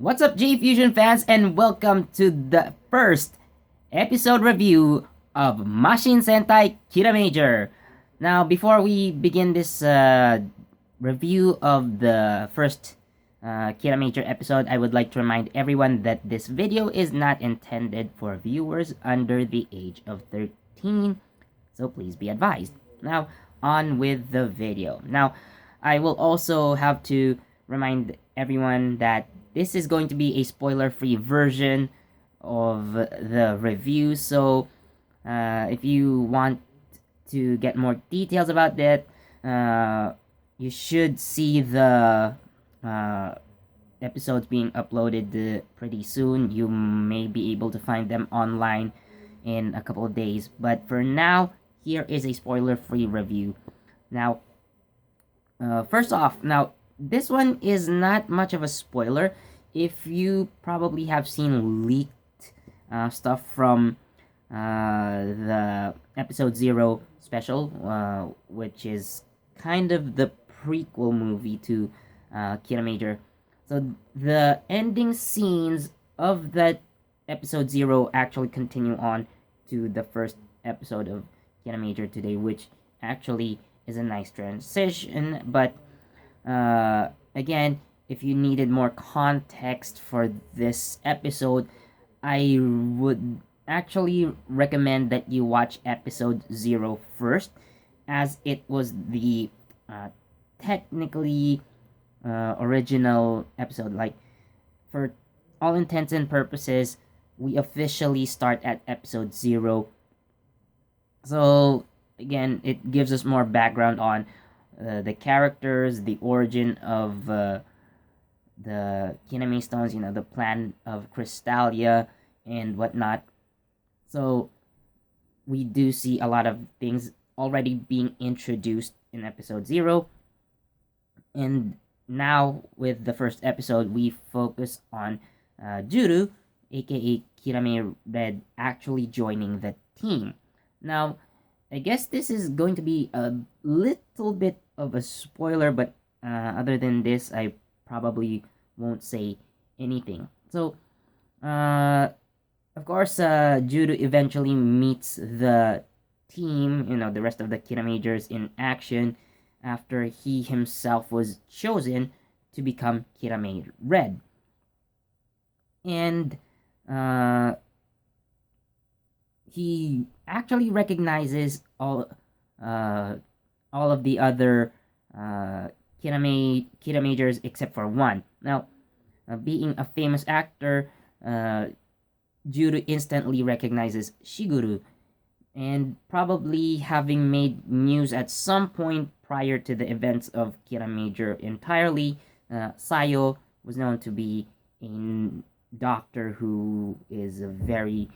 What's up, J Fusion fans, and welcome to the first episode review of Machine Sentai Kiramager. Now, before we begin this review of the first Kiramager episode, I would like to remind everyone that this video is not intended for viewers under the age of 13, so please be advised. Now, on with the video. Now, I will also have to remind everyone that this is going to be a spoiler-free version of the review. So, if you want to get more details about that, you should see the episodes being uploaded pretty soon. You may be able to find them online in a couple of days. But for now, here is a spoiler-free review. Now, first off, now this one is not much of a spoiler. If you probably have seen leaked stuff from the episode 0 special, which is kind of the prequel movie to Kiramager. So the ending scenes of that episode 0 actually continue on to the first episode of Kiramager today, which actually is a nice transition. But again, if you needed more context for this episode, I would actually recommend that you watch episode 0 first, as it was the technically original episode. Like, for all intents and purposes, we officially start at episode 0. So, again, it gives us more background on the characters, the origin of the Kiname stones, the plan of Crystallia and whatnot. So we do see a lot of things already being introduced in episode 0. And now with the first episode, we focus on Juru, aka Kirame Red, actually joining the team. Now, I guess this is going to be a little bit of a spoiler, but other than this, I probably won't say anything. So, of course, Judo eventually meets the team, the rest of the Kiramagers in action after he himself was chosen to become Kirame Red. And he actually recognizes all of the other Kiramagers except for one. Now, being a famous actor, Juru instantly recognizes Shiguru, and probably having made news at some point prior to the events of Kiramager entirely, Sayo was known to be a doctor who is a very,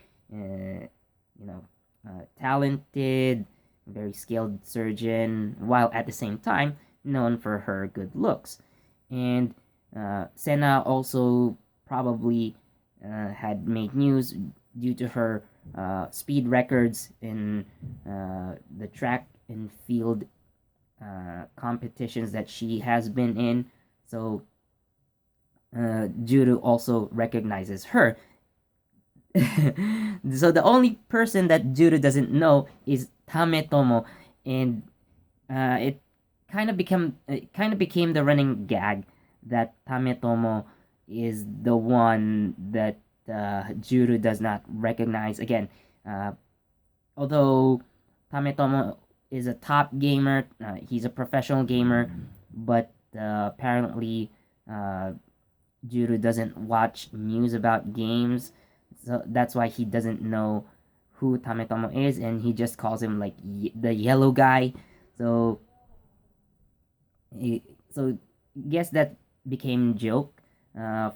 talented, very skilled surgeon, while at the same time known for her good looks. And Senna also probably had made news due to her speed records in the track and field competitions that she has been in. So Juru also recognizes her. So the only person that Juru doesn't know is Tametomo, and it kind of became the running gag that Tametomo is the one that Juru does not recognize. Again, although Tametomo is a top gamer, he's a professional gamer, but apparently Juru doesn't watch news about games, so that's why he doesn't know who Tametomo is, and he just calls him like the yellow guy. So, so guess that became joke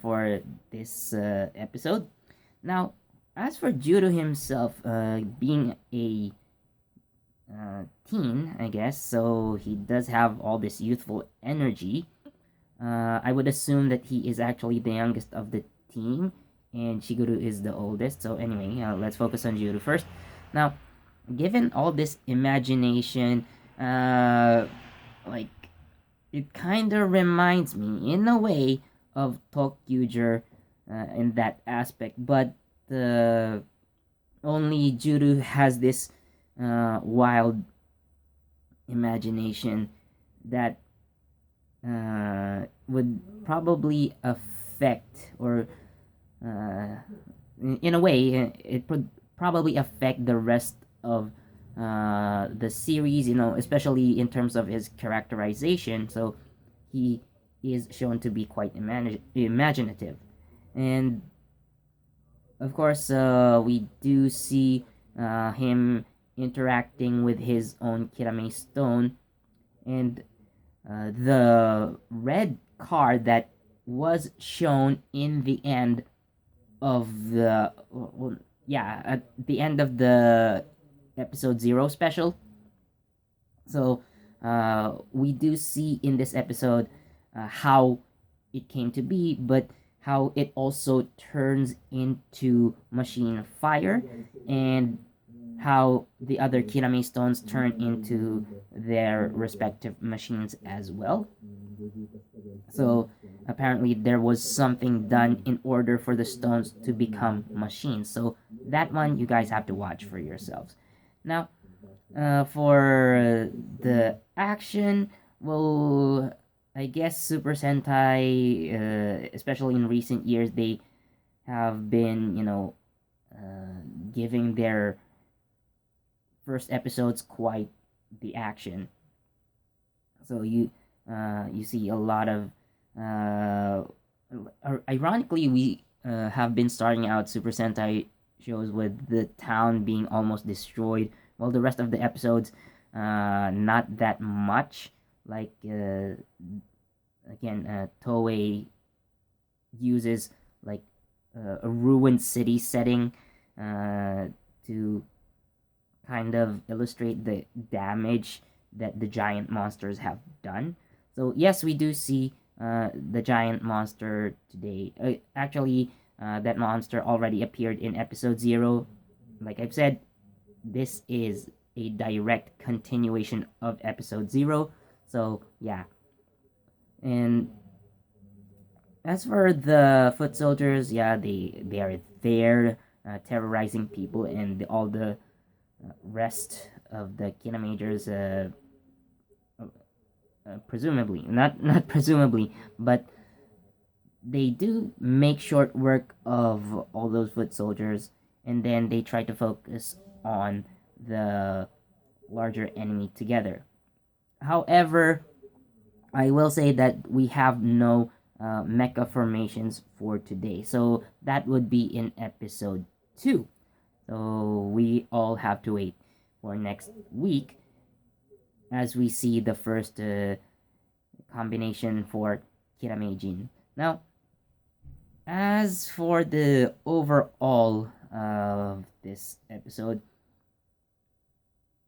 for this episode. Now, as for Juru himself, being a teen, I guess, so he does have all this youthful energy. I would assume that he is actually the youngest of the team, and Shiguru is the oldest. So anyway, let's focus on Juru first. Now, given all this imagination, like, it kind of reminds me, in a way, of Tokyuger in that aspect. But only Juru has this wild imagination that would probably affect, or uh, in a way, it would probably affect the rest of the series, especially in terms of his characterization. So he is shown to be quite imaginative. And of course, we do see him interacting with his own Kirame stone, and the red card that was shown in the end of the well, yeah, at the end of the episode 0 special. So we do see in this episode how it came to be, but how it also turns into machine fire, and how the other Kirame stones turn into their respective machines as well. So apparently there was something done in order for the stones to become machines. So that one you guys have to watch for yourselves. Now, for the action, well, I guess Super Sentai, especially in recent years, they have been, giving their first episodes quite the action. So you see a lot of ironically, we have been starting out Super Sentai shows with the town being almost destroyed, while the rest of the episodes not that much. Like again, Toei uses like a ruined city setting to kind of illustrate the damage that the giant monsters have done. So yes, we do see the giant monster today. Actually, that monster already appeared in episode 0. Like I've said, this is a direct continuation of episode 0. So yeah. And as for the foot soldiers, yeah, they are there terrorizing people, and all the rest of the Kiramagers, presumably, not presumably, but they do make short work of all those foot soldiers, and then they try to focus on the larger enemy together. However, I will say that we have no mecha formations for today, so that would be in episode 2. So we all have to wait for next week as we see the first combination for Kiramejin. Now, as for the overall of this episode,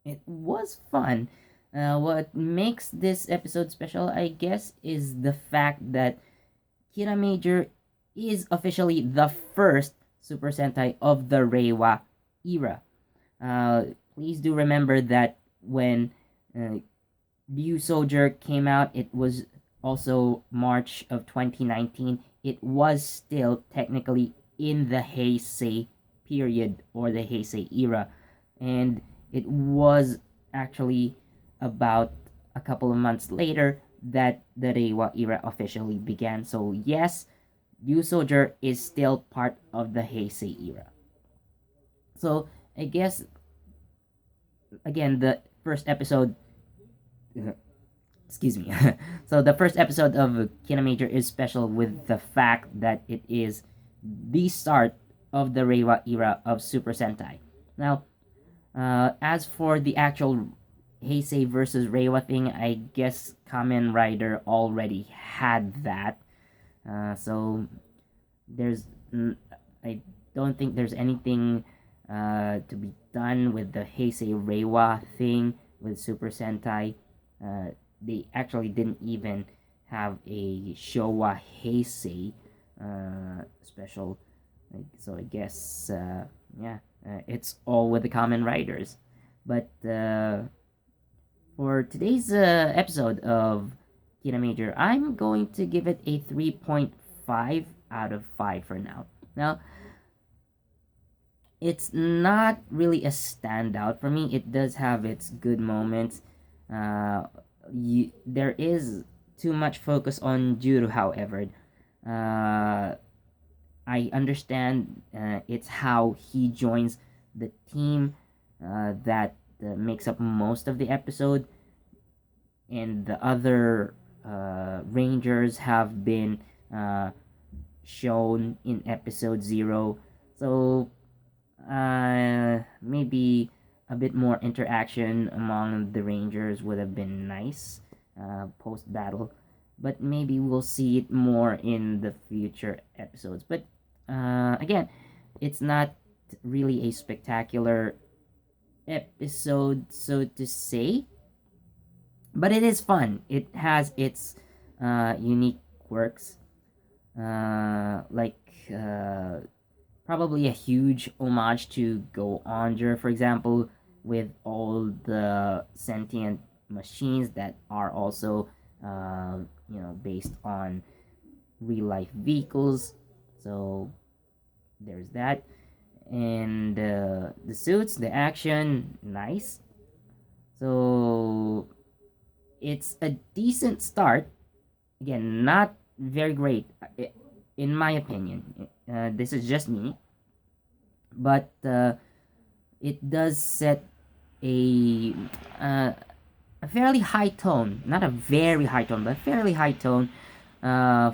it was fun. What makes this episode special, I guess, is the fact that Kiramager is officially the first Super Sentai of the Reiwa era. Please do remember that when Ryu Soldier came out, it was also March of 2019. It was still technically in the Heisei period, or the Heisei era, and it was actually about a couple of months later that the Reiwa era officially began. So yes, Ryu Soldier is still part of the Heisei era. So I guess again the first episode excuse me. So the first episode of Kiramager is special with the fact that it is the start of the Reiwa era of Super Sentai. Now, as for the actual Heisei versus Reiwa thing, I guess Kamen Rider already had that. So there's, I don't think there's anything to be done with the Heisei Reiwa thing with Super Sentai. They actually didn't even have a Showa Heisei special. So I guess, yeah, it's all with the Kamen Riders. But for today's episode of Kiramager, I'm going to give it a 3.5 out of 5 for now. Now, it's not really a standout for me. It does have its good moments. There is too much focus on Juru, however. Uh, I understand it's how he joins the team that makes up most of the episode, and the other Rangers have been shown in episode 0. So maybe a bit more interaction among the Rangers would have been nice post battle, but maybe we'll see it more in the future episodes. But again, it's not really a spectacular episode, so to say, but it is fun. It has its unique quirks, like probably a huge homage to Go Onger, for example, with all the sentient machines that are also, based on real life vehicles. So there's that, and the suits, the action, nice. So it's a decent start. Again, not very great, in my opinion. This is just me, but it does set a a fairly high tone, not a very high tone, but fairly high tone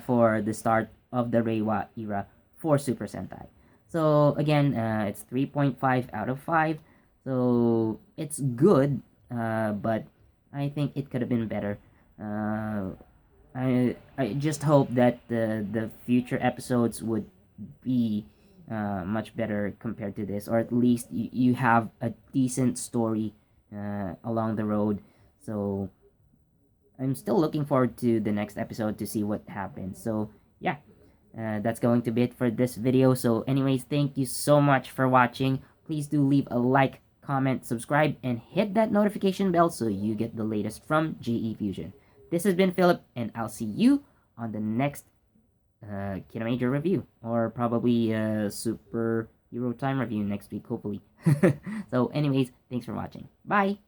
for the start of the Reiwa era for Super Sentai. So again, it's 3.5 out of 5. So it's good, but I think it could have been better. I just hope that the future episodes would be much better compared to this, or at least you have a decent story along the road. So I'm still looking forward to the next episode to see what happens. So yeah, that's going to be it for this video. So anyways, thank you so much for watching. Please do leave a like, comment, subscribe, and hit that notification bell so you get the latest from JE Fusion. This has been Philip, and I'll see you on the next Kiramager review, or probably Superhero Time review next week, hopefully. So anyways, thanks for watching. Bye!